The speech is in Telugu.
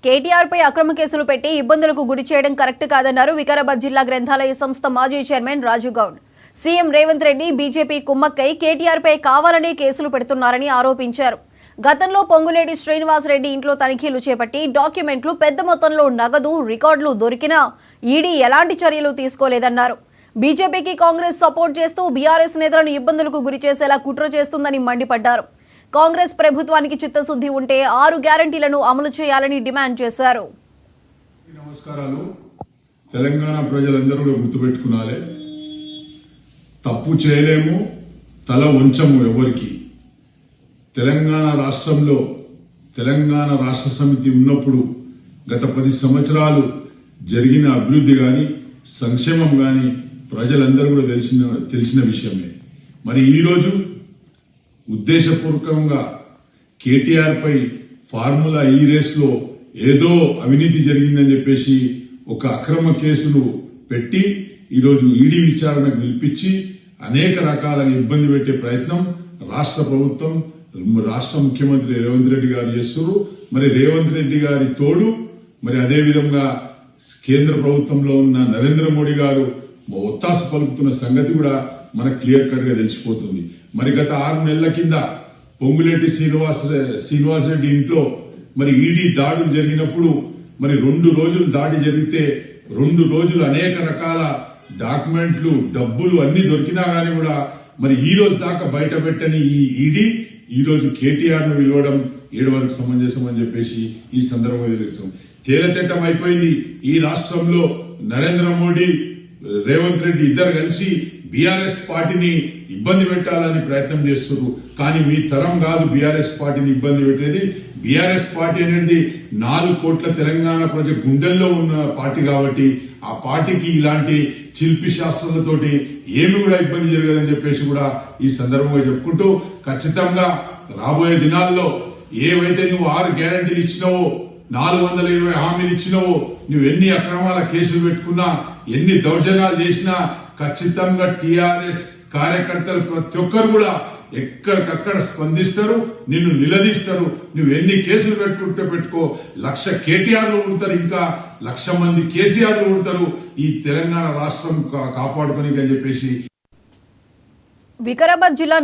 కేటీఆర్ పై అక్రమ కేసులు పెట్టి ఇబ్బందులకు గురి చేయడం కరెక్ట్ కాదన్నారు వికారాబాద్ జిల్లా గ్రంథాలయ సంస్థ మాజీ చైర్మన్ రాజు గౌడ్. సీఎం రేవంత్ రెడ్డి బీజేపీ కుమ్మక్కై కేటీఆర్ పై కావాలనే కేసులు పెడుతున్నారని ఆరోపించారు. గతంలో పొంగులేటి శ్రీనివాస్ రెడ్డి ఇంట్లో తనిఖీలు చేపట్టి డాక్యుమెంట్లు, పెద్ద మొత్తంలో నగదు, రికార్డులు దొరికినా ఈడీ ఎలాంటి చర్యలు తీసుకోలేదన్నారు. బీజేపీకి కాంగ్రెస్ సపోర్ట్ చేస్తూ బీఆర్ఎస్ నేతలను ఇబ్బందులకు గురి చేసేలా కుట్ర చేస్తుందని మండిపడ్డారు. కాంగ్రెస్ ప్రభుత్వానికి చిత్తశుద్ధి ఉంటే 6 గ్యారంటీలను అమలు చేయాలని డిమాండ్ చేశారు. నమస్కారాలు. తెలంగాణ ప్రజలందరూ గుర్తుపెట్టుకునాలే, తప్పు చేయలేము, తల వంచము ఎవరికి. తెలంగాణ రాష్ట్రంలో తెలంగాణ రాష్ట్ర సమితి ఉన్నప్పుడు గత 10 సంవత్సరాలు జరిగిన అభివృద్ధి కానీ సంక్షేమం కానీ ప్రజలందరూ కూడా తెలిసిన విషయమే. మరి ఈరోజు ఉద్దేశపూర్వకంగా కేటీఆర్ పై ఫార్ములా ఈ రేస్లో ఏదో అవినీతి జరిగిందని చెప్పేసి ఒక అక్రమ కేసులు పెట్టి ఈరోజు ఈడీ విచారణకు పిలిపించి అనేక రకాల ఇబ్బంది పెట్టే ప్రయత్నం రాష్ట్ర ప్రభుత్వం, రాష్ట్ర ముఖ్యమంత్రి రేవంత్ రెడ్డి గారు చేస్తున్నారు. మరి రేవంత్ రెడ్డి గారి తోడు, మరి అదే విధంగా కేంద్ర ప్రభుత్వంలో ఉన్న నరేంద్ర మోడీ గారు ఒత్తాస పలుకుతున్న సంగతి కూడా మనకు క్లియర్ కట్ గా తెలిసిపోతుంది. మరి గత 6 నెలల కింద పొంగులేటి శ్రీనివాస్ రెడ్డి ఇంట్లో మరి ఈడీ దాడులు జరిగినప్పుడు మరి 2 రోజులు దాడి జరిగితే 2 రోజులు అనేక రకాల డాక్యుమెంట్లు, డబ్బులు అన్ని దొరికినా గానీ కూడా మరి ఈ రోజు దాకా బయట పెట్టని ఈ ఈడీ ఈ రోజు కేటీఆర్ ను పిలవడం ఏడవరకు సమంజసం అని చెప్పేసి ఈ సందర్భంగా తెలుసు. తేలతెట్టం అయిపోయింది. ఈ రాష్ట్రంలో నరేంద్ర మోడీ, రేవంత్ రెడ్డి ఇద్దరు కలిసి బీఆర్ఎస్ పార్టీని ఇబ్బంది పెట్టాలని ప్రయత్నం చేస్తున్నారు. కానీ మీ తరం కాదు బీఆర్ఎస్ పార్టీని ఇబ్బంది పెట్టేది. బీఆర్ఎస్ పార్టీ అనేది 4 కోట్ల తెలంగాణ ప్రజల గుండెల్లో ఉన్న పార్టీ కాబట్టి ఆ పార్టీకి ఇలాంటి శిల్పి శాస్త్రాలతోటి ఏమి కూడా ఇబ్బంది జరగదని చెప్పేసి కూడా ఈ సందర్భంగా చెప్పుకుంటూ, ఖచ్చితంగా రాబోయే దినాల్లో ఏవైతే నువ్వు 6 గ్యారంటీలు ఇచ్చినావో, 420 హామీలు ఇచ్చినావో, నువ్వు ఎన్ని అక్రమాల కేసులు పెట్టుకున్నా, ఎన్ని దౌర్జన్యాలు చేసినా ఖచ్చితంగా టీఆర్ఎస్ కార్యకర్తలు ప్రతి ఒక్కరు కూడా ఎక్కడికక్కడ స్పందిస్తారు, నిన్ను నిలదీస్తారు. నువ్వు ఎన్ని కేసులు పెట్టుకో, 1,00,000 కేటీఆర్లు ఉడతారు, ఇంకా 1,00,000 మంది కేసీఆర్లు ఉడతారు ఈ తెలంగాణ రాష్ట్రం కాపాడుకొని అని చెప్పేసి. వికారాబాద్ జిల్లా